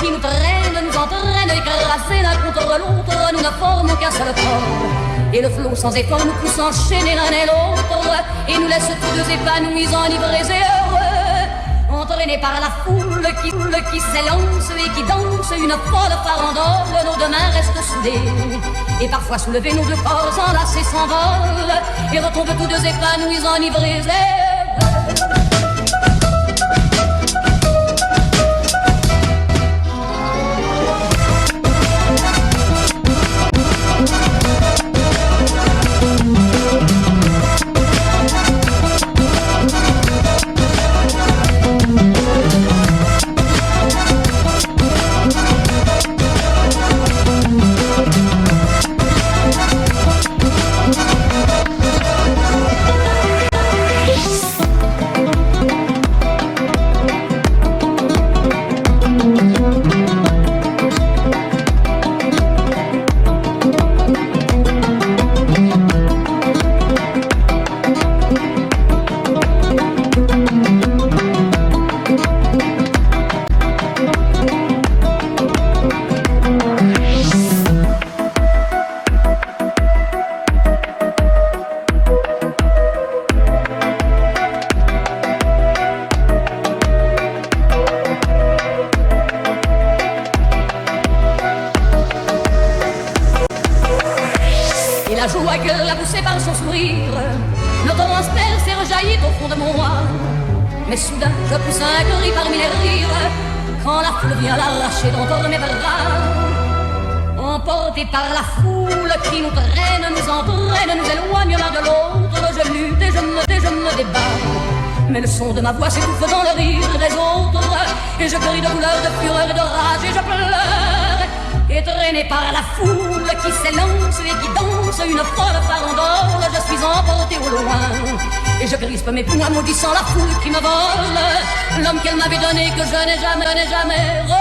qui nous traîne, nous entraîne, écrasés l'un contre l'autre, nous ne formons qu'un seul corps. Et le flot sans effort nous pousse enchaîner l'un et l'autre, et nous laisse tous deux épanouis, enivrés et heureux, entraînés par la foule qui s'élance et qui danse une folle farandole. Nos deux mains restent soudées, et parfois soulevés, nos deux corps enlacés s'envolent, et retombent tous deux épanouis, enivrés et heureux. La joie que l'a poussé par son sourire me transperce et rejaillit au fond de moi. Mais soudain je pousse un cri parmi les rires quand la foule vient l'arracher d'entre mes bras. Emportés par la foule qui nous traîne, nous entraîne, nous éloigne l'un de l'autre, je lutte et je me débat. Mais le son de ma voix s'étouffe dans le rire des autres, et je crie de douleur, de fureur et de rage, et je pleure. Et traîné par la foule qui s'élance et qui danse une folle farandole, je suis emporté au loin. Et je crispe mes poings maudissant la foule qui me vole l'homme qu'elle m'avait donné, que je n'ai jamais retrouvé.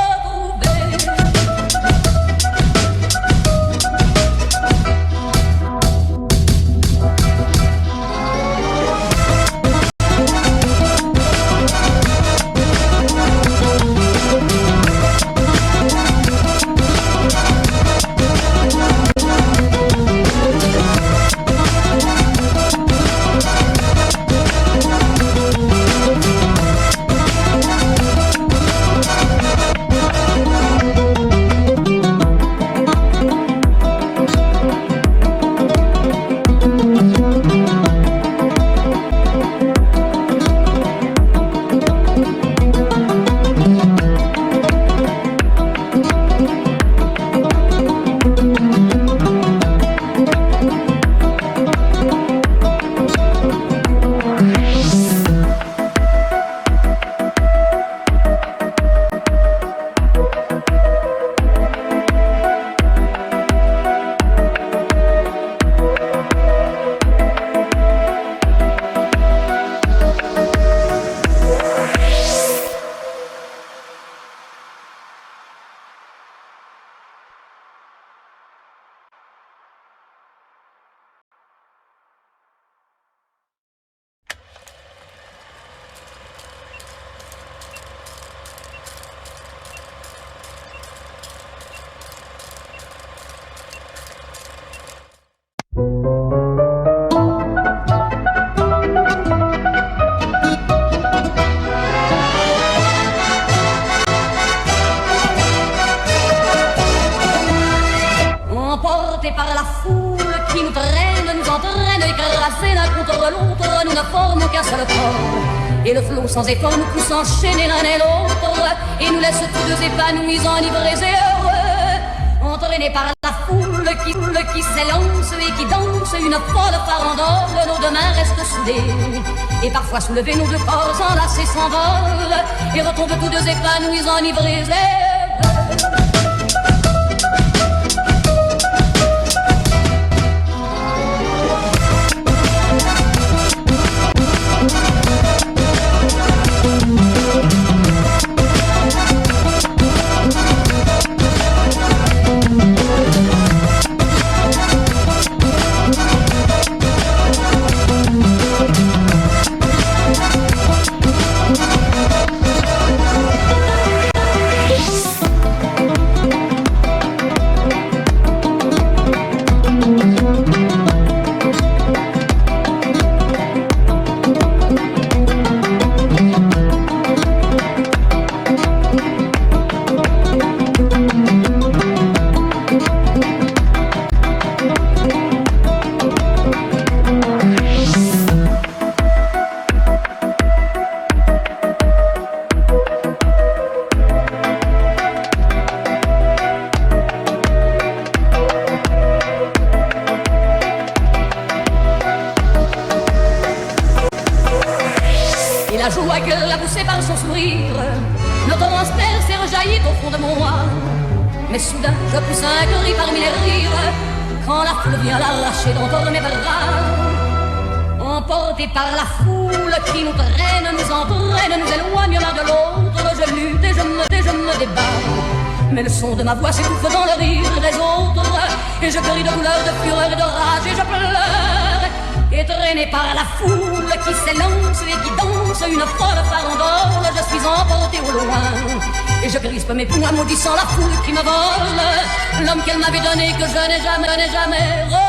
Par la foule qui nous traîne, nous entraîne, écrasés l'un contre l'autre, nous ne formons qu'un seul corps. Et le flot sans effort nous pousse enchaîner l'un et l'autre, et nous laisse tous deux épanouis, enivrés et heureux, entraînés par la foule qui s'élance et qui danse une folle farandole. Nos deux mains restent soudées, et parfois soulevés, nos deux corps enlacés s'envolent, et retombent tous deux épanouis, enivrés et heureux. sourire. Notre transperce et rejaillit au fond de mon âme. Mais soudain, je pousse un cri parmi les rires, quand la foule vient l'arracher d'entre mes bras. Emporté par la foule qui nous traîne, nous entraîne, nous éloigne l'un de l'autre, je lutte et je me débat. Mais le son de ma voix s'étouffe dans le rire des autres, et je crie de douleur, de fureur et de rage, et je pleure. Et traîné par la foule qui s'élance et qui danse une folle farandole, je suis emporté au loin. Et je crispe mes poings maudissant la foule qui me vole, l'homme qu'elle m'avait donné que je n'ai jamais retrouvé.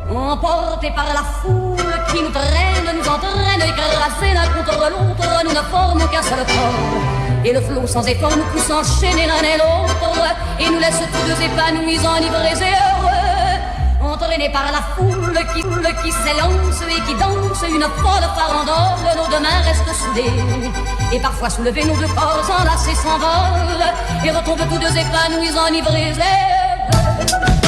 Emportés par la foule qui nous traîne, nous entraîne, écrasés l'un contre l'autre, nous ne formons qu'un seul corps. Et le flot sans effort nous pousse enchaîner l'un et l'autre, et nous laisse tous deux épanouis, enivrés et heureux. Entraînés par la foule qui s'élance et qui danse une folle farandole, nos deux mains restent soudées. Et parfois soulevés, nos deux corps enlacés s'envolent, et retombent tous deux épanouis, enivrés et heureux.